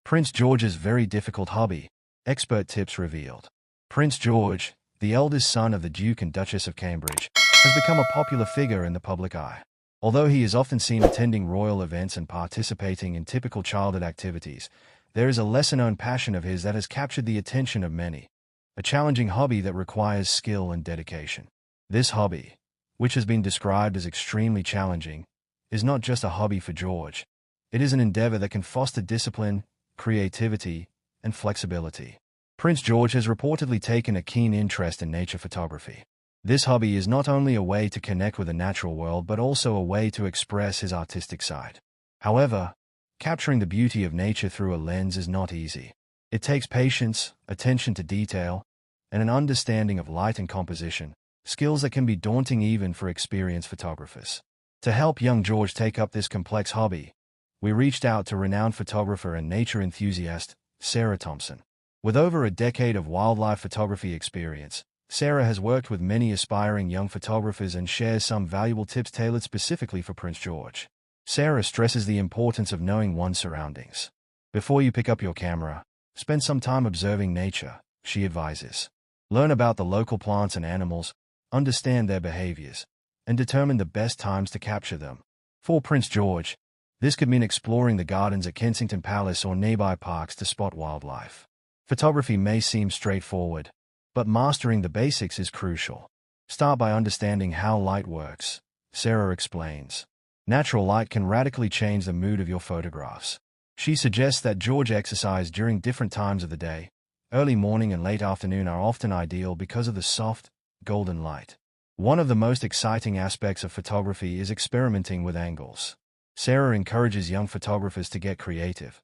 Prince George's very difficult hobby. Expert tips revealed. Prince George, the eldest son of the Duke and Duchess of Cambridge, has become a popular figure in the public eye. Although he is often seen attending royal events and participating in typical childhood activities, there is a lesser-known passion of his that has captured the attention of many. A challenging hobby that requires skill and dedication. This hobby, which has been described as extremely challenging, is not just a hobby for George. It is an endeavor that can foster discipline, creativity, and flexibility. Prince George has reportedly taken a keen interest in nature photography. This hobby is not only a way to connect with the natural world but also a way to express his artistic side. However, capturing the beauty of nature through a lens is not easy. It takes patience, attention to detail, and an understanding of light and composition, skills that can be daunting even for experienced photographers. To help young George take up this complex hobby, we reached out to renowned photographer and nature enthusiast, Sarah Thompson. With over a decade of wildlife photography experience, Sarah has worked with many aspiring young photographers and shares some valuable tips tailored specifically for Prince George. Sarah stresses the importance of knowing one's surroundings. Before you pick up your camera, spend some time observing nature, she advises. Learn about the local plants and animals, understand their behaviors, and determine the best times to capture them. For Prince George, this could mean exploring the gardens at Kensington Palace or nearby parks to spot wildlife. Photography may seem straightforward, but mastering the basics is crucial. Start by understanding how light works, Sarah explains. Natural light can radically change the mood of your photographs. She suggests that George exercise during different times of the day. Early morning and late afternoon are often ideal because of the soft, golden light. One of the most exciting aspects of photography is experimenting with angles. Sarah encourages young photographers to get creative.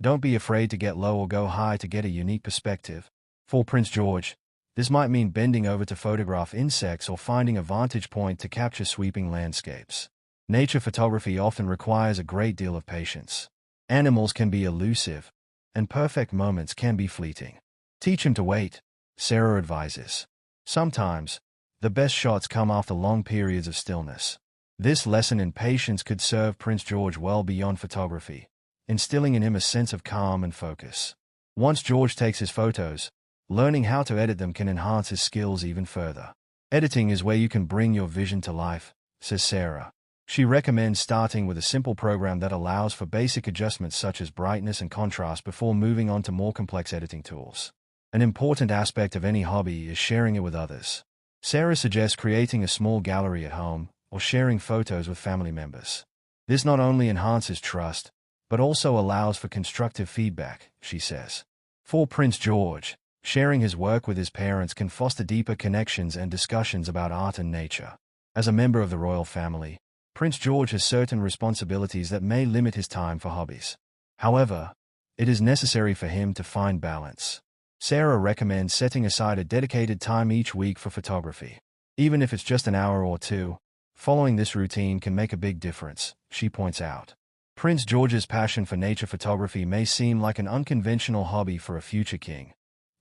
Don't be afraid to get low or go high to get a unique perspective. For Prince George, this might mean bending over to photograph insects or finding a vantage point to capture sweeping landscapes. Nature photography often requires a great deal of patience. Animals can be elusive, and perfect moments can be fleeting. Teach him to wait, Sarah advises. Sometimes, the best shots come after long periods of stillness. This lesson in patience could serve Prince George well beyond photography, instilling in him a sense of calm and focus. Once George takes his photos, learning how to edit them can enhance his skills even further. Editing is where you can bring your vision to life, says Sarah. She recommends starting with a simple program that allows for basic adjustments such as brightness and contrast before moving on to more complex editing tools. An important aspect of any hobby is sharing it with others. Sarah suggests creating a small gallery at home or sharing photos with family members. This not only enhances trust, but also allows for constructive feedback, she says. For Prince George, sharing his work with his parents can foster deeper connections and discussions about art and nature. As a member of the royal family, Prince George has certain responsibilities that may limit his time for hobbies. However, it is necessary for him to find balance. Sarah recommends setting aside a dedicated time each week for photography. Even if it's just an hour or two, following this routine can make a big difference, she points out. Prince George's passion for nature photography may seem like an unconventional hobby for a future king,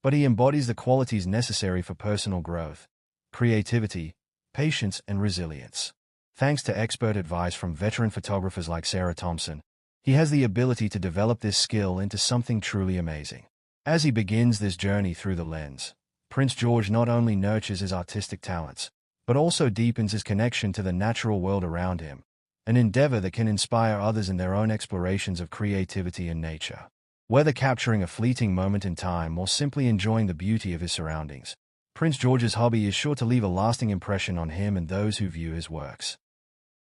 but he embodies the qualities necessary for personal growth, creativity, patience, and resilience. Thanks to expert advice from veteran photographers like Sarah Thompson, he has the ability to develop this skill into something truly amazing. As he begins this journey through the lens, Prince George not only nurtures his artistic talents, but also deepens his connection to the natural world around him, an endeavor that can inspire others in their own explorations of creativity and nature. Whether capturing a fleeting moment in time or simply enjoying the beauty of his surroundings, Prince George's hobby is sure to leave a lasting impression on him and those who view his works.